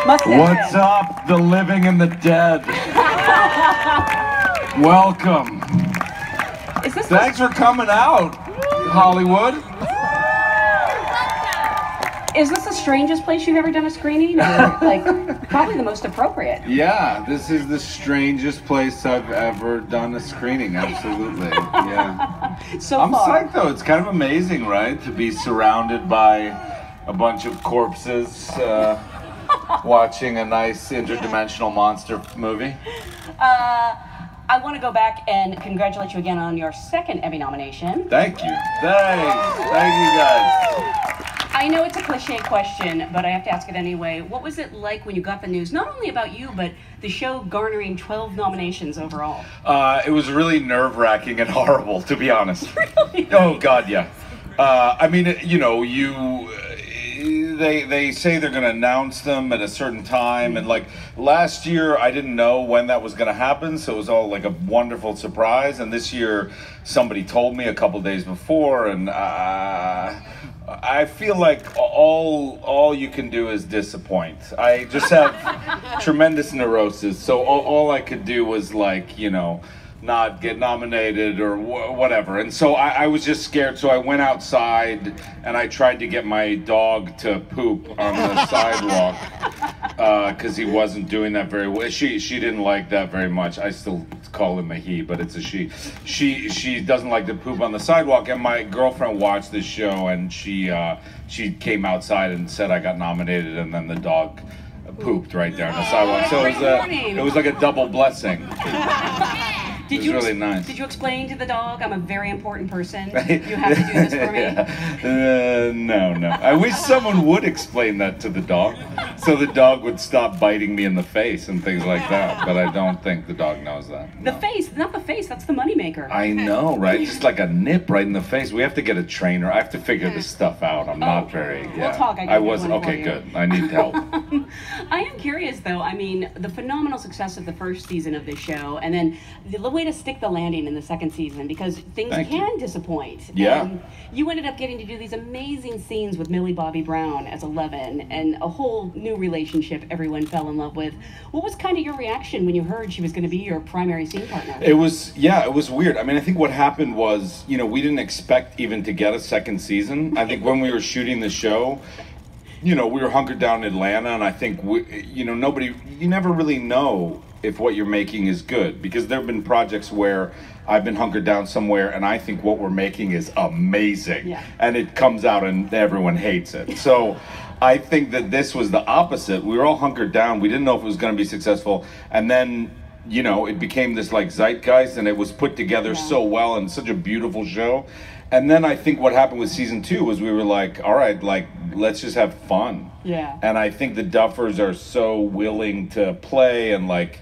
What's up, the living and the dead? Welcome. Thanks for coming out, Hollywood. Is this the strangest place you've ever done a screening? Or, like, probably the most appropriate. Yeah, this is the strangest place I've ever done a screening, absolutely. Yeah. I'm psyched though, it's kind of amazing, right? To be surrounded by a bunch of corpses, watching a nice interdimensional monster movie. I want to go back and congratulate you again on your second Emmy nomination. Thank you. Thanks. Thank you guys. I know it's a cliche question, but I have to ask it anyway. What was it like when you got the news, not only about you, but the show garnering 12 nominations overall? It was really nerve-wracking and horrible, to be honest. Really? Oh, God, yeah. I mean, you know, they say they're going to announce them at a certain time, and like last year I didn't know when that was going to happen, so it was all like a wonderful surprise. And this year somebody told me a couple days before, and I feel like all you can do is disappoint. I just have tremendous neurosis, so all I could do was, like, you know, not get nominated or whatever. And so I was just scared, so I went outside and I tried to get my dog to poop on the sidewalk because he wasn't doing that very well. She didn't like that very much. I still call him a he, but it's a she. She doesn't like to poop on the sidewalk, and my girlfriend watched this show, and she came outside and said I got nominated, and then the dog pooped right there on the sidewalk. So it was like a double blessing. It was really nice. Did you explain to the dog, I'm a very important person, you have to do this for me? No. I wish someone would explain that to the dog, so the dog would stop biting me in the face and things like that, but I don't think the dog knows that. No. The face, not the face, that's the moneymaker. I know, right? Just like a nip right in the face. We have to get a trainer. I have to figure this stuff out. I'm not very, We'll talk. Okay, good. I need help. I am curious, though. I mean, the phenomenal success of the first season of this show, and then the way to stick the landing in the second season, because things can disappoint. Yeah. And you ended up getting to do these amazing scenes with Millie Bobby Brown as 11, and a whole new relationship everyone fell in love with. What was kind of your reaction when you heard she was going to be your primary scene partner? It was weird. I mean, I think what happened was, you know, we didn't expect even to get a second season. I think when we were shooting the show, you know, we were hunkered down in Atlanta, and I think, you never really know if what you're making is good, because there have been projects where I've been hunkered down somewhere and I think what we're making is amazing, and it comes out and everyone hates it. So I think that this was the opposite. We were all hunkered down. We didn't know if it was going to be successful, and then, you know, it became this like zeitgeist, and it was put together so well, and such a beautiful show. And then I think what happened with season 2 was we were like, all right, like, let's just have fun. Yeah. And I think the Duffers are so willing to play and, like,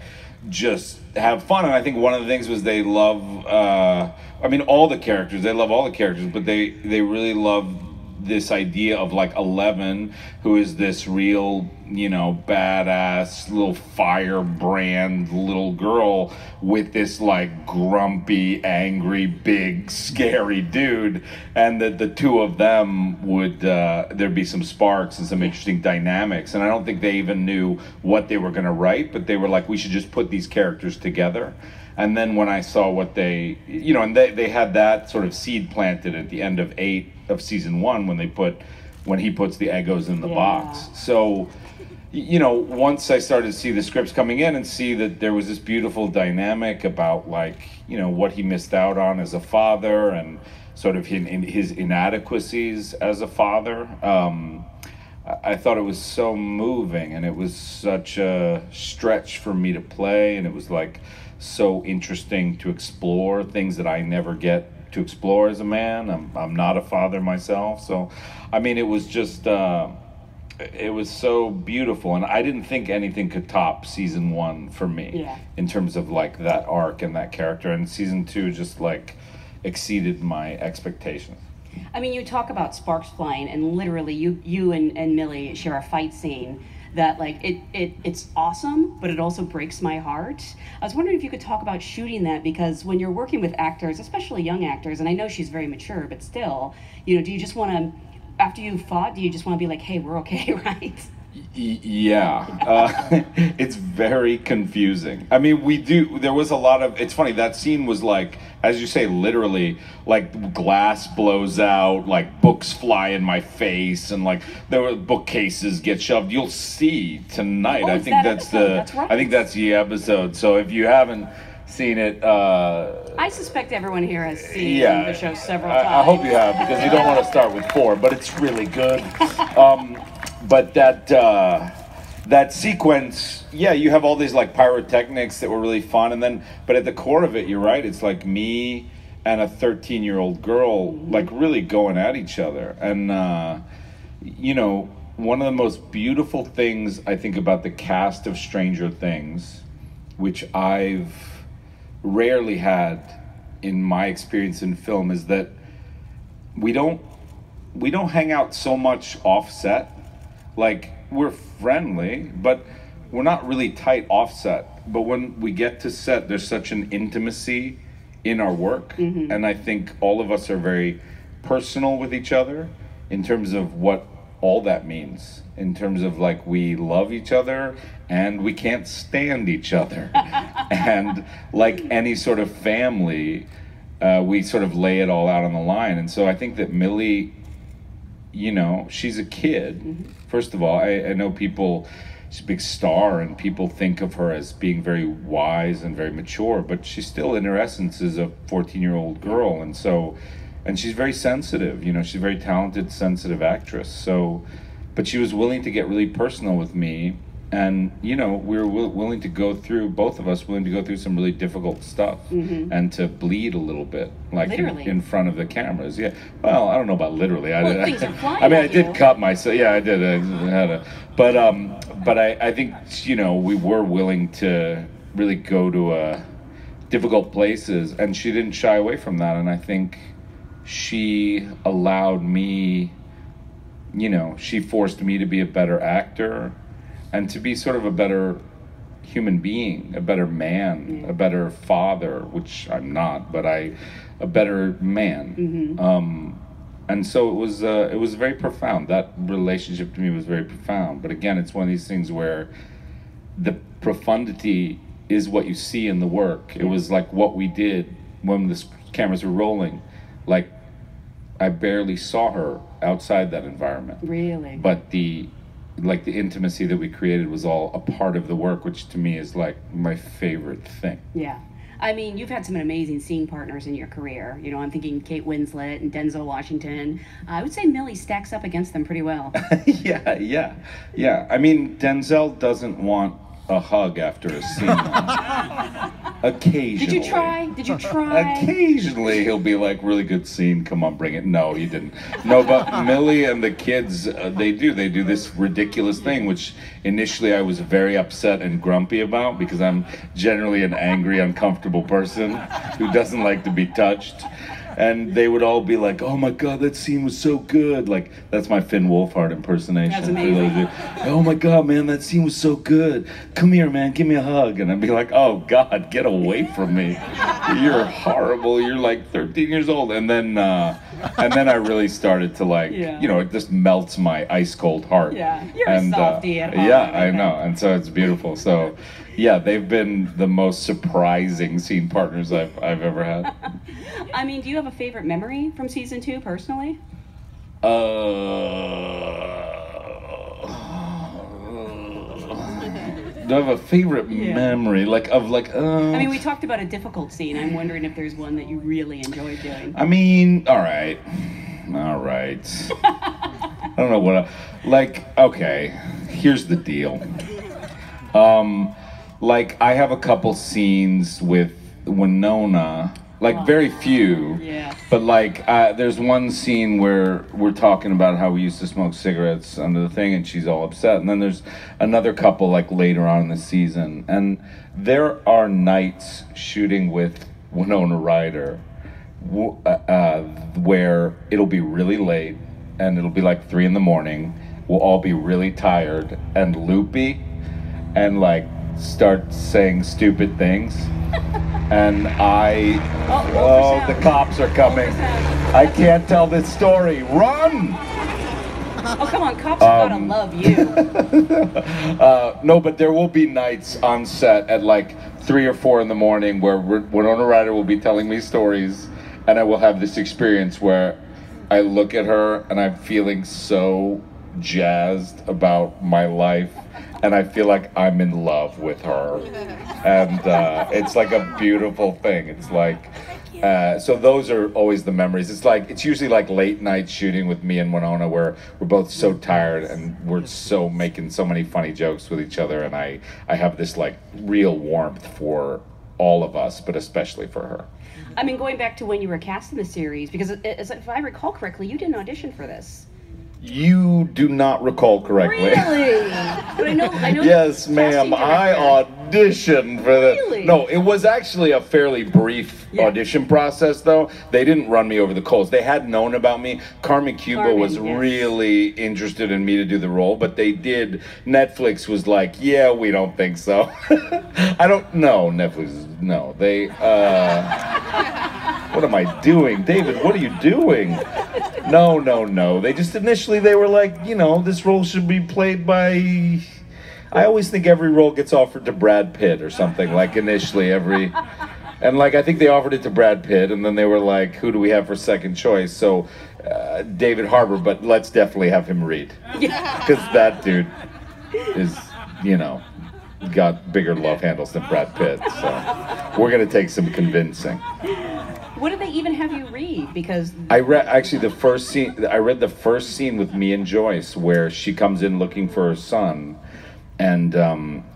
just have fun. And I think one of the things was they love, I mean, all the characters. They love all the characters, but they really love this idea of, like, 11, who is this real, you know, badass little firebrand little girl with this, like, grumpy, angry, big, scary dude, and that the two of them would there'd be some sparks and some interesting dynamics. And I don't think they even knew what they were going to write, but they were like, we should just put these characters together. And then when I saw what they, you know, and they had that sort of seed planted at the end of 8 of season 1 when he puts the Eggos in the box. So, you know, once I started to see the scripts coming in and see that there was this beautiful dynamic about, like, you know, what he missed out on as a father and sort of his inadequacies as a father, I thought it was so moving, and it was such a stretch for me to play, and it was like so interesting to explore things that I never get to explore as a man. I'm not a father myself, so I mean, it was just it was so beautiful, and I didn't think anything could top season 1 for me in terms of, like, that arc and that character, and season 2 just, like, exceeded my expectations. I mean, you talk about sparks flying, and literally you and Millie share a fight scene that, like, it's awesome, but it also breaks my heart. I was wondering if you could talk about shooting that, because when you're working with actors, especially young actors, and I know she's very mature, but still, you know, do you just want to, after you fought, do you just want to be like, hey, we're okay, right? Yeah, it's very confusing. I mean, there was a lot of, it's funny, that scene was like, as you say, literally, like glass blows out, like books fly in my face, and like there were bookcases get shoved. You'll see tonight. Oh, I think that's right. I think that's the episode. So if you haven't seen it, I suspect everyone here has seen the show several times. I hope you have, because you don't want to start with 4, but it's really good. But that sequence, yeah, you have all these like pyrotechnics that were really fun, but at the core of it, you're right, it's like me and a 13-year-old girl like really going at each other. And you know, one of the most beautiful things I think about the cast of Stranger Things, which I've rarely had in my experience in film, is that we don't hang out so much offset. Like, we're friendly, but we're not really tight offset. But when we get to set, there's such an intimacy in our work. And I think all of us are very personal with each other in terms of what all that means. In terms of, like, we love each other and we can't stand each other. And like any sort of family, we sort of lay it all out on the line. And so I think that Millie, you know, she's a kid. First of all, I know people, she's a big star and people think of her as being very wise and very mature, but she's still in her essence is a 14-year-old girl. And so, and she's very sensitive, you know, she's a very talented, sensitive actress. So, but she was willing to get really personal with me. And, you know, we were willing to go through, both of us willing to go through some really difficult stuff and to bleed a little bit, like in front of the cameras. Yeah. Well, I don't know about literally. Things are flying I mean, I at did you. cut myself. Yeah, I did. I had a, but I think, you know, we were willing to really go to difficult places, and she didn't shy away from that. And I think she allowed me, you know, she forced me to be a better actor and to be sort of a better human being, a better man, a better father, which I'm not, but a better man. And so it was very profound. That relationship to me was very profound. But again, it's one of these things where the profundity is what you see in the work. It was like what we did when the cameras were rolling. Like, I barely saw her outside that environment. Really? But the intimacy that we created was all a part of the work, which to me is like my favorite thing. Yeah. I mean, you've had some amazing scene partners in your career. You know, I'm thinking Kate Winslet and Denzel Washington. I would say Millie stacks up against them pretty well. Yeah. I mean, Denzel doesn't want a hug after a scene. Occasionally. Did you try? Occasionally he'll be like, really good scene, come on, bring it. No, he didn't. No, but Millie and the kids, they do this ridiculous thing, which initially I was very upset and grumpy about, because I'm generally an angry, uncomfortable person who doesn't like to be touched. And they would all be like, oh my God, that scene was so good. Like, that's my Finn Wolfhard impersonation. That's amazing. Oh my God, man, that scene was so good. Come here, man, give me a hug. And I'd be like, oh God, get away from me. You're horrible. You're like 13 years old. And then I really started to like, you know, it just melts my ice cold heart. Yeah, you're a softie at heart. Yeah, I know. And so it's beautiful. So yeah, they've been the most surprising scene partners I've ever had. I mean, do you have a favorite memory from season 2 personally? Do I have a favorite memory? I mean, we talked about a difficult scene. I'm wondering if there's one that you really enjoyed doing. I mean, all right. I don't know what okay, here's the deal. Like, I have a couple scenes with Winona, like very few, but like there's one scene where we're talking about how we used to smoke cigarettes under the thing and she's all upset, and then there's another couple like later on in the season, and there are nights shooting with Winona Ryder where it'll be really late and it'll be like 3 a.m. We'll all be really tired and loopy and like start saying stupid things. And the cops are coming. I can't tell this story. Run! Oh, come on, cops gotta love you. No, but there will be nights on set at like 3 or 4 in the morning where Winona Ryder will be telling me stories, and I will have this experience where I look at her and I'm feeling so jazzed about my life, and I feel like I'm in love with her, and it's like a beautiful thing. It's like, so those are always the memories. It's usually like late night shooting with me and Winona, where we're both so tired and we're so making so many funny jokes with each other, and I have this like real warmth for all of us, but especially for her. I mean, going back to when you were cast in the series, because if I recall correctly, you didn't audition for this. You do not recall correctly. Really? But I know. Yes, ma'am. I auditioned for this. Really? No, it was actually a fairly brief audition process, though. They didn't run me over the coals. They had known about me. Carmen Cuba was really interested in me to do the role, but they did. Netflix was like, yeah, we don't think so. I don't know. Netflix, no. They, what am I doing? David, what are you doing? No. They just initially, they were like, you know, this role should be played by... I always think every role gets offered to Brad Pitt or something, like initially every... And like, I think they offered it to Brad Pitt, and then they were like, who do we have for second choice? So, David Harbour, but let's definitely have him read. Because that dude is, you know, got bigger love handles than Brad Pitt, so we're gonna take some convincing. What did they even have you read? Because I read actually the first scene. I read the first scene with me and Joyce, where she comes in looking for her son, and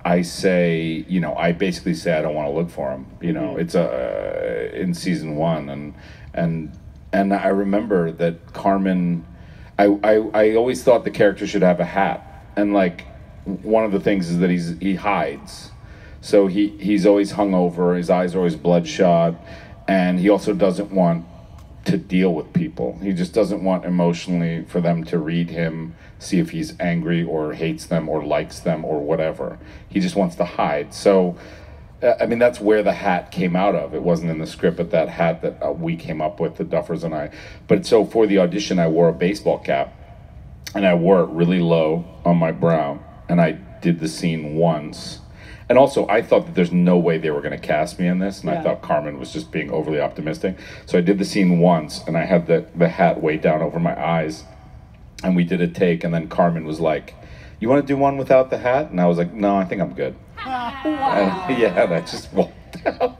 I say, you know, I basically say I don't want to look for him. You know, it's in season 1, and I remember that Carmen. I always thought the character should have a hat, and like one of the things is that he hides, so he's always hungover. His eyes are always bloodshot. And he also doesn't want to deal with people. He just doesn't want emotionally for them to read him, see if he's angry or hates them or likes them or whatever. He just wants to hide. So, I mean, that's where the hat came out of. It wasn't in the script, but that hat that we came up with, the Duffers and I. But so for the audition, I wore a baseball cap, and I wore it really low on my brow, and I did the scene once. And also, I thought that there's no way they were going to cast me in this, and I thought Carmen was just being overly optimistic. So I did the scene once, and I had the hat way down over my eyes, and we did a take, and then Carmen was like, you want to do one without the hat? And I was like, no, I think I'm good. Wow. And I just walked out.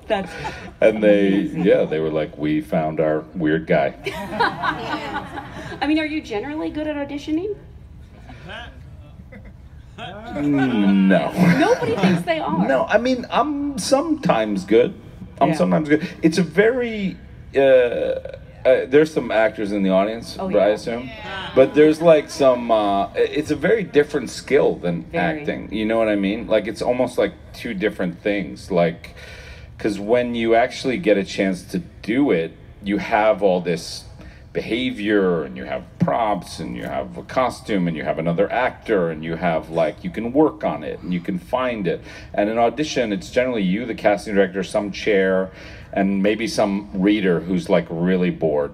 And they were like, we found our weird guy. I mean, are you generally good at auditioning? No. Nobody thinks they are. No, I mean, I'm sometimes good. Sometimes good. It's a very... there's some actors in the audience, I assume. But there's like some... it's a very different skill than acting. You know what I mean? Like, it's almost like two different things. Like, because when you actually get a chance to do it, you have all this behavior, and you have props, and you have a costume, and you have another actor, and you have like, you can work on it, and you can find it. And in audition, it's generally you, the casting director, some chair, and maybe some reader who's like really bored,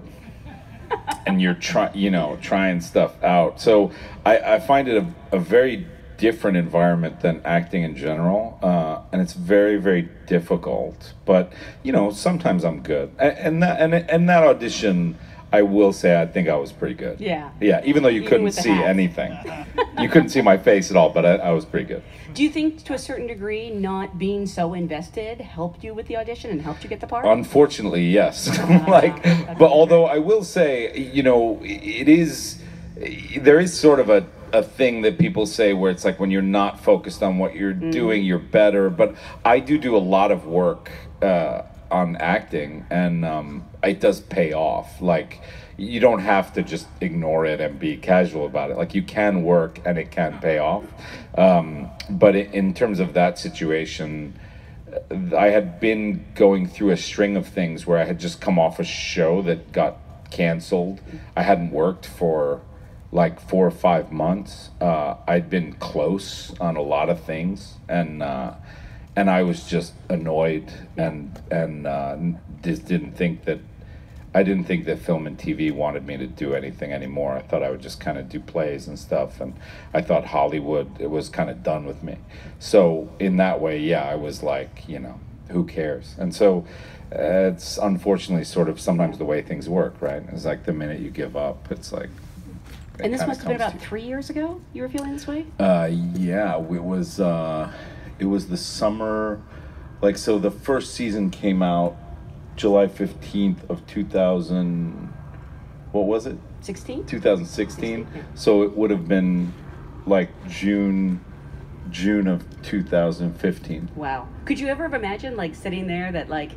and you're trying stuff out. So I find it a very different environment than acting in general, and it's very, very difficult. But you know, sometimes I'm good, and that audition, I will say, I think I was pretty good. Yeah. Yeah, even though you couldn't see anything. You couldn't see my face at all, but I was pretty good. Do you think, to a certain degree, not being so invested helped you with the audition and helped you get the part? Unfortunately, yes. But although I will say, you know, there is sort of a thing that people say where it's like when you're not focused on what you're doing, you're better. But I do a lot of work on acting, and it does pay off. Like, you don't have to just ignore it and be casual about it. Like, you can work and it can pay off. But in terms of that situation, I had been going through a string of things where I had just come off a show that got canceled. I hadn't worked for like 4 or 5 months. I'd been close on a lot of things, and I was just annoyed and just didn't think that I didn't think that film and TV wanted me to do anything anymore. I thought I would just kind of do plays and stuff, and I thought Hollywood, it was kind of done with me. So in that way, yeah, I was like, you know, who cares? And so it's unfortunately sort of sometimes the way things work, right? It's like the minute you give up, it's like. And this must have been about 3 years ago you were feeling this way? Yeah, it was the summer, like, so the first season came out July 15th of 2000, what was it? 16? 2016. Yeah. So it would have been like June of 2015. Wow. Could you ever have imagined like sitting there that like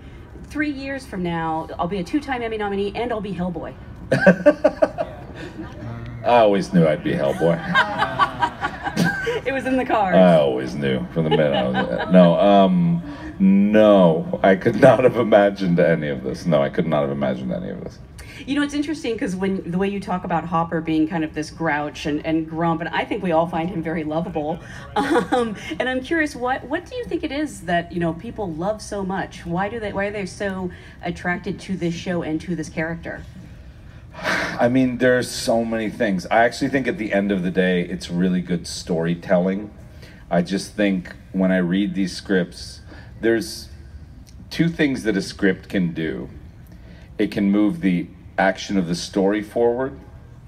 3 years from now, I'll be a 2-time Emmy nominee and I'll be Hellboy? I always knew I'd be Hellboy. It was in the cards. I always knew from the minute I was no, I could not have imagined any of this. No, I could not have imagined any of this. You know, it's interesting because when the way you talk about Hopper being kind of this grouch and grump, and I think we all find him very lovable. And I'm curious, what do you think it is that, you know, people love so much? Why are they so attracted to this show and to this character? I mean, there's so many things. I actually think at the end of the day, it's really good storytelling. I just think when I read these scripts, there's two things that a script can do. It can move the action of the story forward.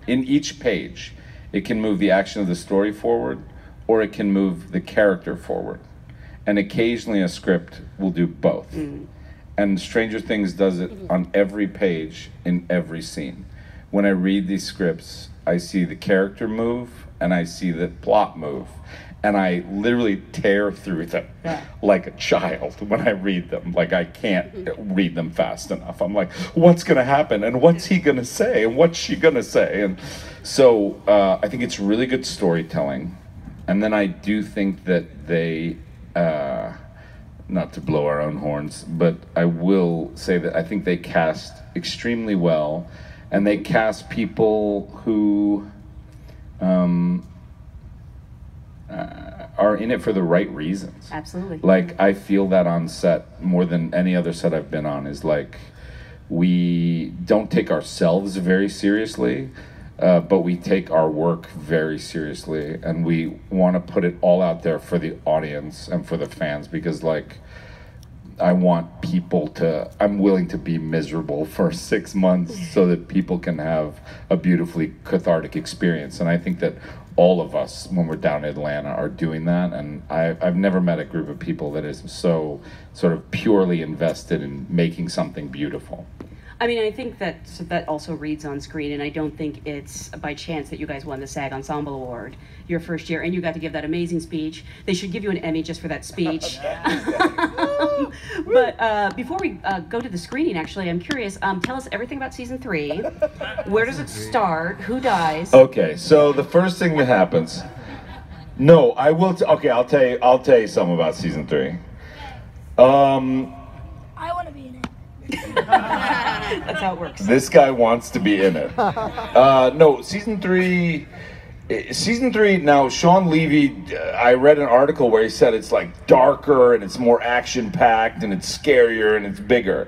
In each page, it can move the action of the story forward, or it can move the character forward. And occasionally a script will do both. And Stranger Things does it on every page, in every scene. When I read these scripts, I see the character move and I see the plot move. And I literally tear through them like a child when I read them. Like, I can't read them fast enough. I'm like, what's gonna happen? And what's he gonna say? And what's she gonna say? And so I think it's really good storytelling. And then I do think that they, not to blow our own horns, but I will say that I think they cast extremely well. And they cast people who are in it for the right reasons. Absolutely. Like, I feel that on set more than any other set I've been on, is like, we don't take ourselves very seriously, but we take our work very seriously, and we want to put it all out there for the audience and for the fans, because like, I want people to, I'm willing to be miserable for 6 months so that people can have a beautifully cathartic experience. And I think that all of us, when we're down in Atlanta, are doing that. And I've never met a group of people that is so sort of purely invested in making something beautiful. I mean, I think that also reads on screen, and I don't think it's by chance that you guys won the SAG Ensemble Award your first year, and you got to give that amazing speech. They should give you an Emmy just for that speech. But before we go to the screening, actually, I'm curious, tell us everything about season 3. Where does it start? Who dies? Okay, so the first thing that happens, no, I will, okay, I'll tell you something about season 3. I want to be in it. That's how it works. This guy wants to be in it. No, season 3, now, Sean Levy, I read an article where he said it's like darker and it's more action-packed and it's scarier and it's bigger.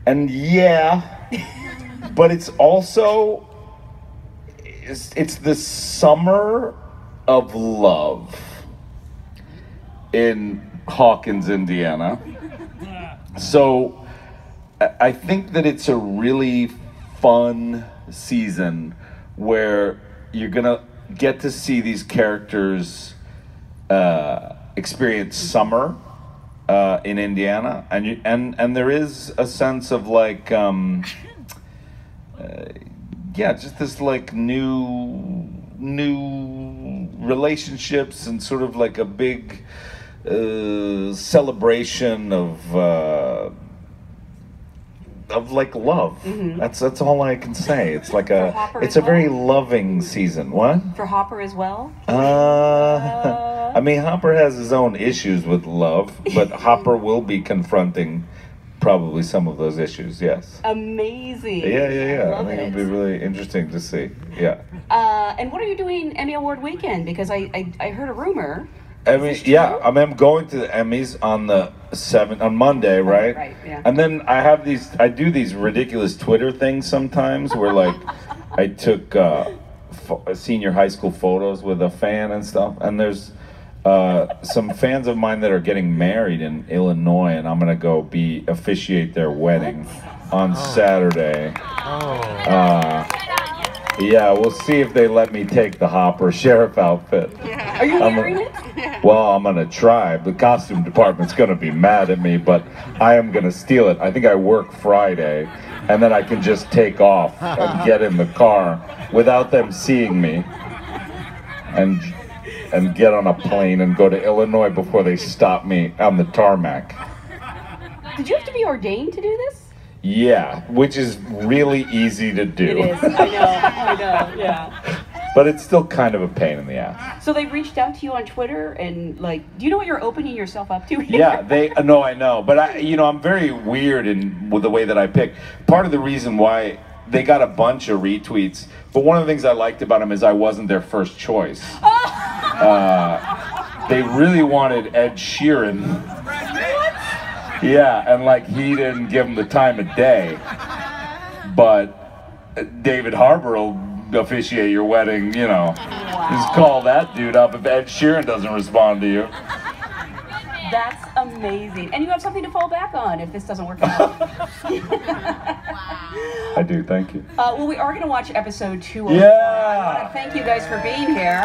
And yeah, but it's also, it's the summer of love in Hawkins, Indiana. So I think that it's a really fun season where you're gonna get to see these characters experience summer in Indiana, and there is a sense of like yeah, just this like new relationships and sort of like a big celebration of like love. Mm-hmm. That's all I can say. It's like it's a very loving season. What? For Hopper as well? I mean, Hopper has his own issues with love, but Hopper will be confronting probably some of those issues, yes. Amazing. Yeah. I think it'll be really interesting to see. Yeah. And what are you doing Emmy Award weekend? Because I heard a rumor. I'm going to the Emmys on the on Monday, right? Right, yeah. And then I do these ridiculous Twitter things sometimes where like I took senior high school photos with a fan and stuff, and there's some fans of mine that are getting married in Illinois, and I'm gonna go officiate their wedding on Saturday. Yeah, we'll see if they let me take the Hopper sheriff outfit. Are you wearing it? Well, I'm gonna try. The costume department's gonna be mad at me, but I am gonna steal it. I think I work Friday, and then I can just take off and get in the car without them seeing me, and get on a plane and go to Illinois before they stop me on the tarmac. Did you have to be ordained to do this? Yeah, which is really easy to do. It is. I know, yeah. But it's still kind of a pain in the ass. So they reached out to you on Twitter and like, do you know what you're opening yourself up to here? Yeah, no, I know. But I'm very weird with the way that I pick. Part of the reason why they got a bunch of retweets, but one of the things I liked about them is I wasn't their first choice. They really wanted Ed Sheeran. Yeah, and like he didn't give them the time of day. But David Harbour will officiate your wedding, Wow. Just call that dude up if Ed Sheeran doesn't respond to you. That's amazing. And you have something to fall back on if this doesn't work out. I do, thank you. Well, we are going to watch episode 2 of Yeah. I want to thank you guys for being here.